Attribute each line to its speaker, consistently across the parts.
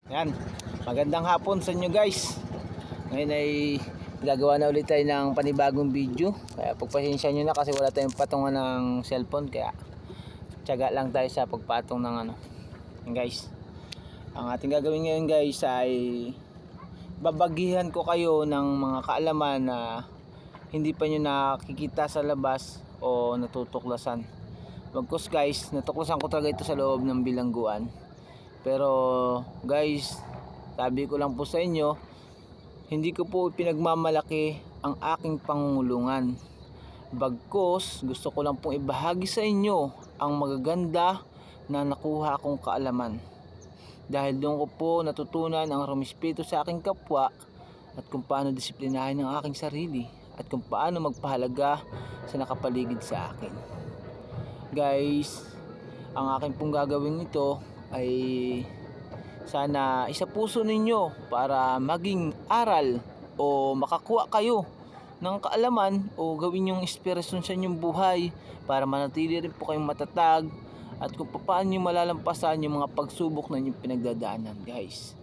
Speaker 1: Yan, magandang hapon sa inyo guys. Ngayon ay gagawa na ulit tayo ng panibagong video. Kaya pagpasensya nyo na kasi wala tayong patungan ng cellphone. Kaya tiyaga lang tayo sa pagpatong ng ano. Yan guys, ang ating gagawin ngayon guys ay babagihan ko kayo ng mga kaalaman na hindi pa nyo nakikita sa labas o natutuklasan. Bagkus guys, natuklasan ko talaga ito sa loob ng bilangguan. Pero guys, sabi ko lang po sa inyo, hindi ko po pinagmamalaki ang aking pangungulungan. Bagkus, gusto ko lang pong ibahagi sa inyo ang magaganda na nakuha kong kaalaman. Dahil doon ko po natutunan ang rumispeto sa aking kapwa at kung paano disiplinahin ang aking sarili at kung paano magpahalaga sa nakapaligid sa akin. Guys, ang aking pong gagawin ito ay sana isa puso ninyo para maging aral o makakuha kayo ng kaalaman o gawin yung inspirasyon sa inyong buhay para manatili rin po kayong matatag at kung paano nyo malalampasan yung mga pagsubok na inyong pinagdadaanan guys.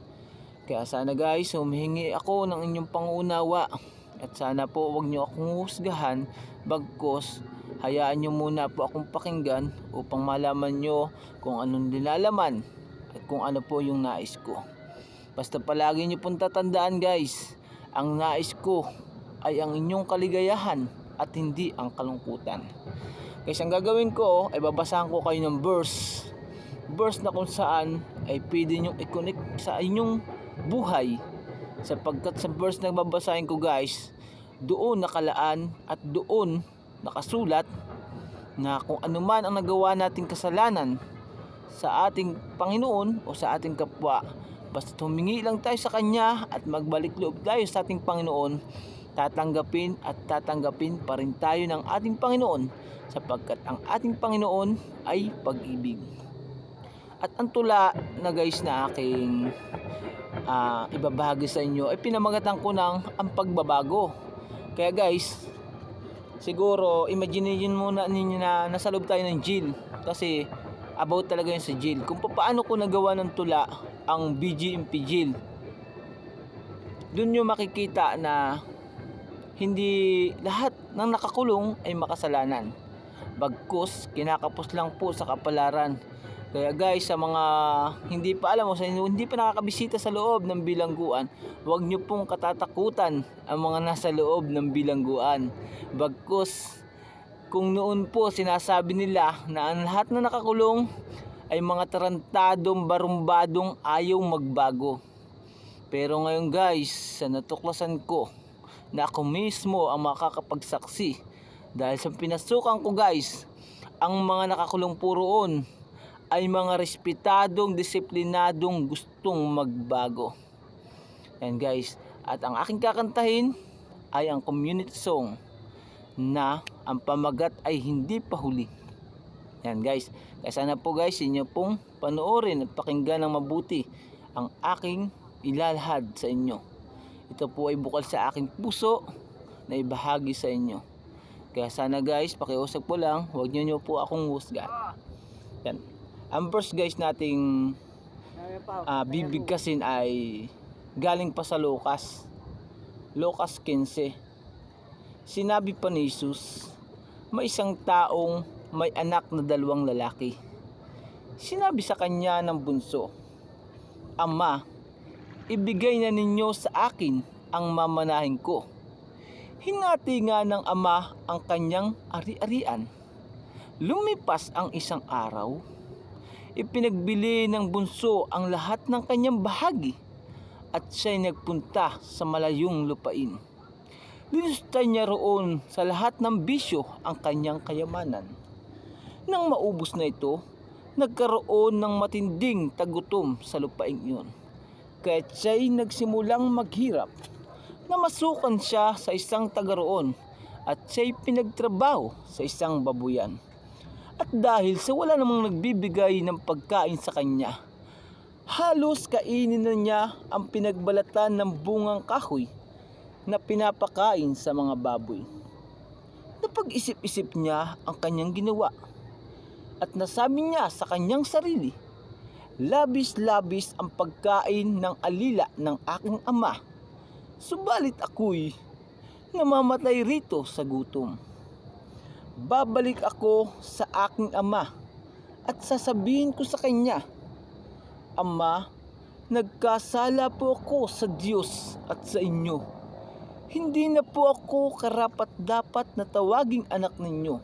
Speaker 1: Kaya sana guys, humihingi ako ng inyong pangunawa at sana po wag nyo akong husgahan, bagkus hayaan nyo muna po akong pakinggan upang malaman nyo kung anong nilalaman at kung ano po yung nais ko. Basta palagi nyo pong tatandaan guys, ang nais ko ay ang inyong kaligayahan at hindi ang kalungkutan. Guys, ang gagawin ko ay babasahan ko kayo ng verse na kung saan ay pwede nyo i-connect sa inyong buhay, sapagkat sa verse na babasahin ko guys, doon nakalaan at doon nakasulat na kung ano man ang nagawa nating kasalanan sa ating Panginoon o sa ating kapwa, basta humingi lang tayo sa Kanya at magbalik loob tayo sa ating Panginoon, tatanggapin at tatanggapin pa rin tayo ng ating Panginoon, sapagkat ang ating Panginoon ay pag-ibig. At ang tula na guys na aking ibabahagi sa inyo ay pinamagatan ko ng ang pagbabago. Kaya guys, siguro imagine muna ninyo na nasa loob tayo ng jail, kasi about talaga yun sa jail. Kung paano ko nagawa ng tula ang BGMP jail, dun nyo makikita na hindi lahat ng nakakulong ay makasalanan, bagkus kinakapos lang po sa kapalaran. Kaya guys, sa mga hindi pa alam o sa hindi pa nakakabisita sa loob ng bilangguan, huwag nyo pong katatakutan ang mga nasa loob ng bilangguan. Bagkus kung noon po sinasabi nila na ang lahat na nakakulong ay mga tarantadong barumbadong ayaw magbago. Pero ngayon guys, sa natuklasan ko na ako mismo ang makakapagsaksi, dahil sa pinasukan ko guys, ang mga nakakulong po roon ay mga respetadong, disiplinadong gustong magbago. Yan guys, at ang aking kakantahin ay ang community song na ang pamagat ay hindi pa huli. Yan guys, kaya sana po guys inyo pong panoorin at pakinggan ng mabuti ang aking ilalahad sa inyo. Ito po ay bukal sa aking puso na ibahagi sa inyo. Kaya sana guys, pakiusap po lang, huwag nyo po akong husgan. Yan. Ang verse guys nating bibigkasin ay galing pa sa Lucas 15. Sinabi pa ni Jesus, may isang taong may anak na 2 lalaki. Sinabi sa kanya ng bunso, Ama, ibigay na ninyo sa akin ang mamanahin ko. Hinati nga ng ama ang kanyang ari-arian. Lumipas ang isang araw, ipinagbili ng bunso ang lahat ng kanyang bahagi at siya'y nagpunta sa malayong lupain. Linustay niya roon sa lahat ng bisyo ang kanyang kayamanan. Nang maubos na ito, nagkaroon ng matinding tagutom sa lupaing iyon. Kaya siya'y nagsimulang maghirap. Namasukan siya sa isang taga roon at siya'y pinagtrabaho sa isang babuyan. At dahil sa wala namang nagbibigay ng pagkain sa kanya, halos kainin na niya ang pinagbalatan ng bungang kahoy na pinapakain sa mga baboy. Napag-isip-isip niya ang kanyang ginawa at nasabi niya sa kanyang sarili, Labis-labis ang pagkain ng alila ng aking ama. Subalit ako'y namamatay rito sa gutom. Babalik ako sa aking ama at sasabihin ko sa kanya, Ama, nagkasala po ako sa Diyos at sa inyo. Hindi na po ako karapat-dapat na tawaging anak ninyo.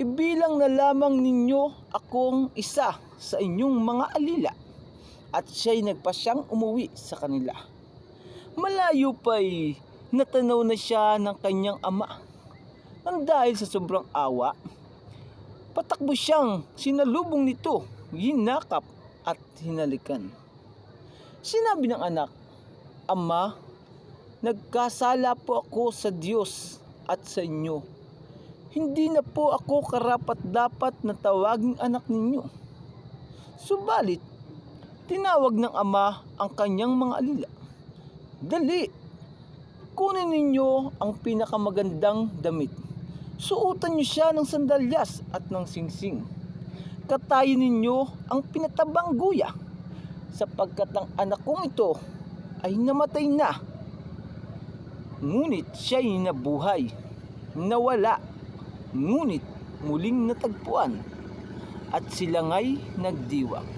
Speaker 1: Ibilang na lamang ninyo akong isa sa inyong mga alila. At siya'y nagpasyang umuwi sa kanila. Malayo pa'y natanaw na siya ng kanyang ama. Nang dahil sa sobrang awa, patakbo siyang sinalubong nito, ginakap at hinalikan. Sinabi ng anak, Ama, nagkasala po ako sa Diyos at sa inyo. Hindi na po ako karapat-dapat na tawaging anak ninyo. Subalit, tinawag ng ama ang kanyang mga alila. Dali, kunin ninyo ang pinakamagandang damit. Suotan niyo siya ng sandalyas at ng singsing. Katayin ninyo ang pinatabang guya, sapagkat ang anak kong ito ay namatay na. Ngunit siya'y nabuhay, nawala, ngunit muling natagpuan, at sila nga'y nagdiwang.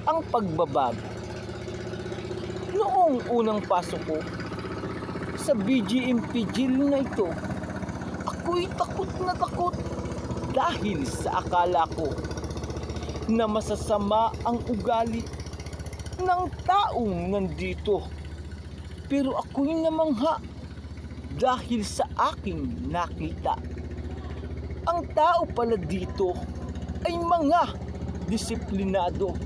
Speaker 1: Ang pagbabago. Noong unang pasok ko sa BGMP Jail na ito, ako'y takot na takot dahil sa akala ko na masasama ang ugali ng taong nandito. Pero ako'y namangha dahil sa aking nakita. Ang tao pala dito ay mga disiplinado.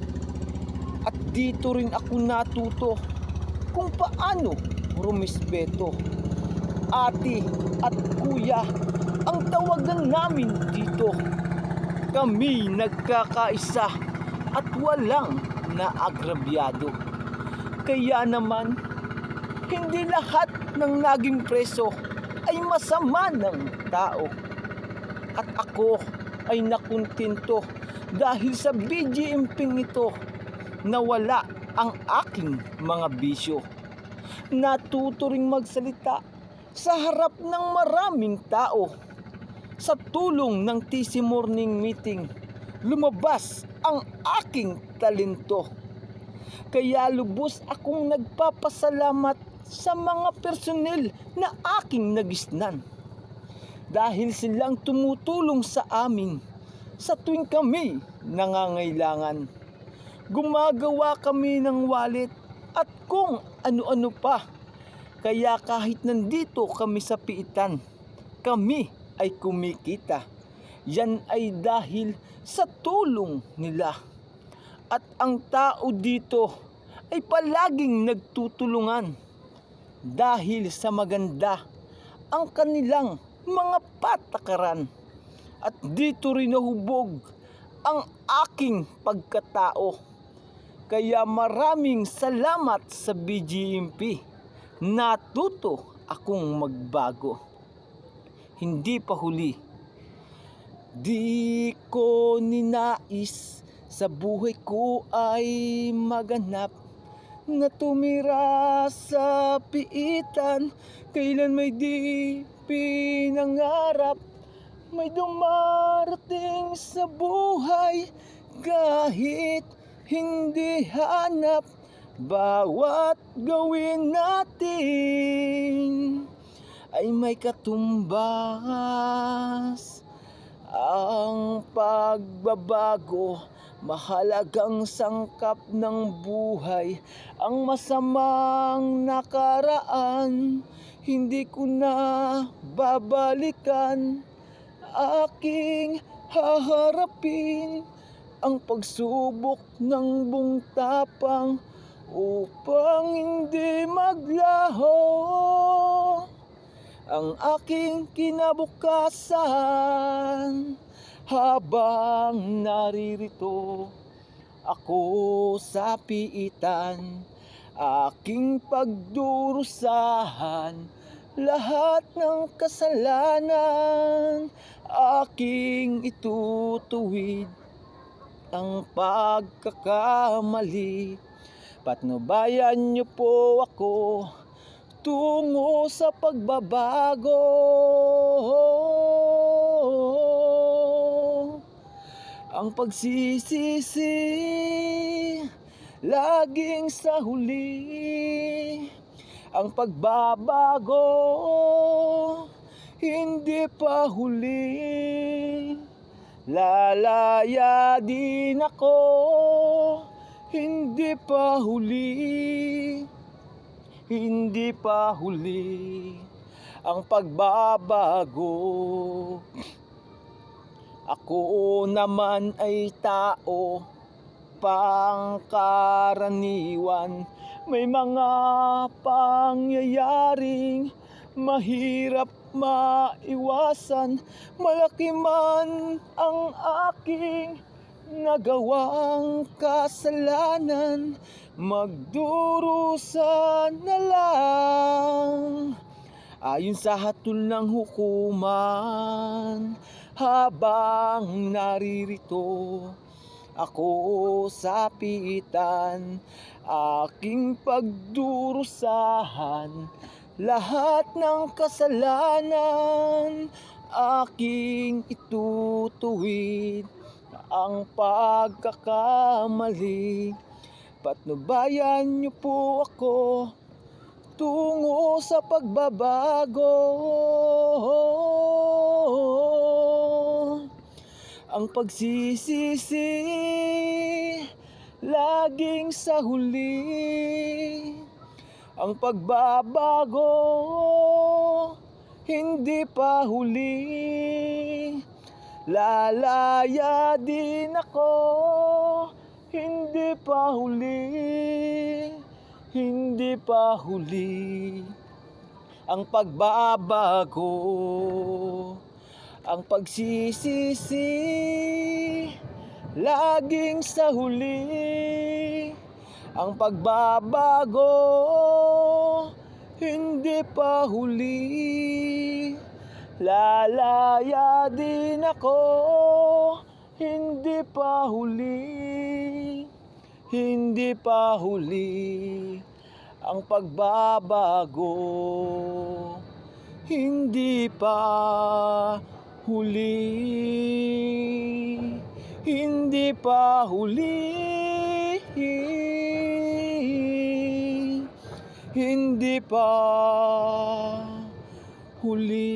Speaker 1: At dito rin ako natuto kung paano rumispeto. Ate at kuya ang tawagan namin dito. Kami nagkakaisa at walang naagrabyado. Kaya naman, hindi lahat ng naging preso ay masama ng tao. At ako ay nakuntinto dahil sa BGMP ito nawala ang aking mga bisyo. Natuto ring magsalita sa harap ng maraming tao. Sa tulong ng TC Morning Meeting, lumabas ang aking talento. Kaya lubos akong nagpapasalamat sa mga personel na aking nagisnan. Dahil silang tumutulong sa amin sa tuwing kami nangangailangan. Gumagawa kami ng wallet at kung ano-ano pa. Kaya kahit nandito kami sa piitan, kami ay kumikita. Yan ay dahil sa tulong nila. At ang tao dito ay palaging nagtutulungan dahil sa maganda ang kanilang mga patakaran. At dito rin nahubog ang aking pagkatao. Kaya maraming salamat sa BGMP. Natuto akong magbago. Hindi pa huli. Di ko ninais sa buhay ko ay maganap na tumira sa piitan. Kailan may di pinangarap, may dumarating sa buhay kahit hindi hanap. Bawat gawin natin ay may katumbas. Ang pagbabago, mahalagang sangkap ng buhay. Ang masamang nakaraan, hindi ko na babalikan. Aking haharapin ang pagsubok ng buong tapang upang hindi maglaho ang aking kinabukasan. Habang naririto ako sa piitan, aking pagdurusahan lahat ng kasalanan, aking itutuwid ang pagkakamali. Patnubayan niyo po ako tungo sa pagbabago. Ang pagsisisi laging sa huli, ang pagbabago hindi pa huli. Lalaya din ako, hindi pa huli, hindi pa huli ang pagbabago. Ako naman ay tao pangkaraniwan, may mga pangyayaring mahirap maiwasan. Malaki man ang aking nagawang kasalanan, magdurusa na lang ayon sa hatol ng hukuman. Habang naririto ako sa pitan, aking pagdurusahan lahat ng kasalanan, aking itutuwid ang pagkakamali. Patnubayan niyo po ako tungo sa pagbabago. Ang pagsisisi laging sa huli, ang pagbabago hindi pa huli. Lalaya din ako, hindi pa huli, hindi pa huli ang pagbabago. Ang pagsisisi laging sa huli, ang pagbabago hindi pa huli. Lalaya din ako, hindi pa huli, hindi pa huli ang pagbabago, hindi pa huli, hindi pa huli, hindi pa huli.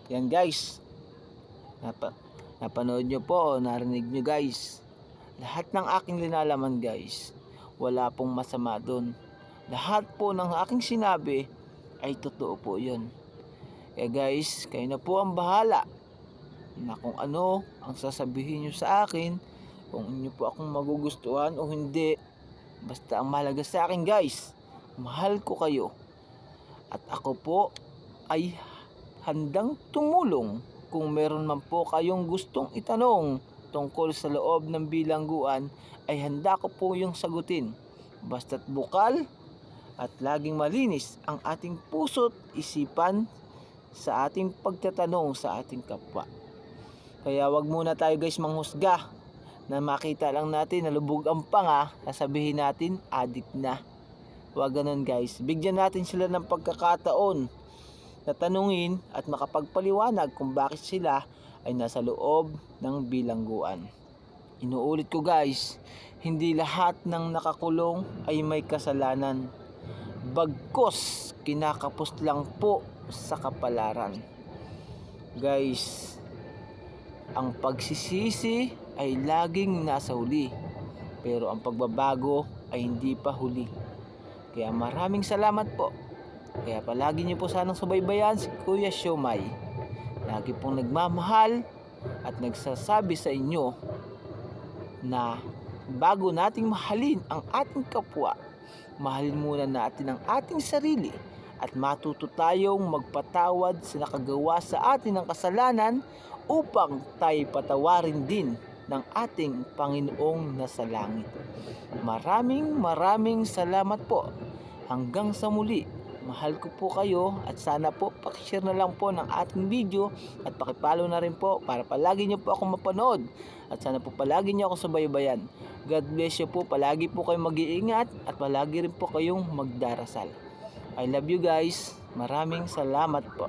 Speaker 1: Yan guys, napanood nyo po, narinig nyo guys. Lahat ng aking linalaman guys, wala pong masama doon. Lahat po ng aking sinabi ay totoo po yun. Kaya guys, kayo na po ang bahala na kung ano ang sasabihin nyo sa akin, kung inyo po akong magugustuhan o hindi. Basta ang mahalaga sa akin guys, mahal ko kayo. At ako po ay handang tumulong kung meron man po kayong gustong itanong tungkol sa loob ng bilangguan, ay handa ko po yung sagutin. Basta't bukal at laging malinis ang ating puso't isipan sa ating pagtatanong sa ating kapwa. Kaya wag muna tayo guys manghusga na makita lang natin na lubog ang panga, sasabihin natin addict na. Wag ganun guys. Bigyan natin sila ng pagkakataon na tanungin at makapagpaliwanag kung bakit sila ay nasa loob ng bilangguan. Inuulit ko guys, hindi lahat ng nakakulong ay may kasalanan. Bagkus kinakapos lang po sa kapalaran. Guys, ang pagsisisi ay laging nasa huli, pero ang pagbabago ay hindi pa huli. Kaya maraming salamat po. Kaya palagi niyo po sanang subaybayan si Kuya Siomay. Lagi pong nagmamahal at nagsasabi sa inyo na bago nating mahalin ang ating kapwa, mahalin muna natin ang ating sarili at matuto tayong magpatawad sa nakagawa sa atin ng kasalanan upang tayo patawarin din ng ating Panginoong nasa langit. Maraming salamat po. Hanggang sa muli. Mahal ko po kayo at sana po pakishare na lang po ng ating video at pakipollow na rin po para palagi niyo po ako mapanood at sana po palagi niyo ako subaybayan. God bless you po, palagi po kayong mag-iingat at palagi rin po kayong magdarasal. I love you guys. Maraming salamat po.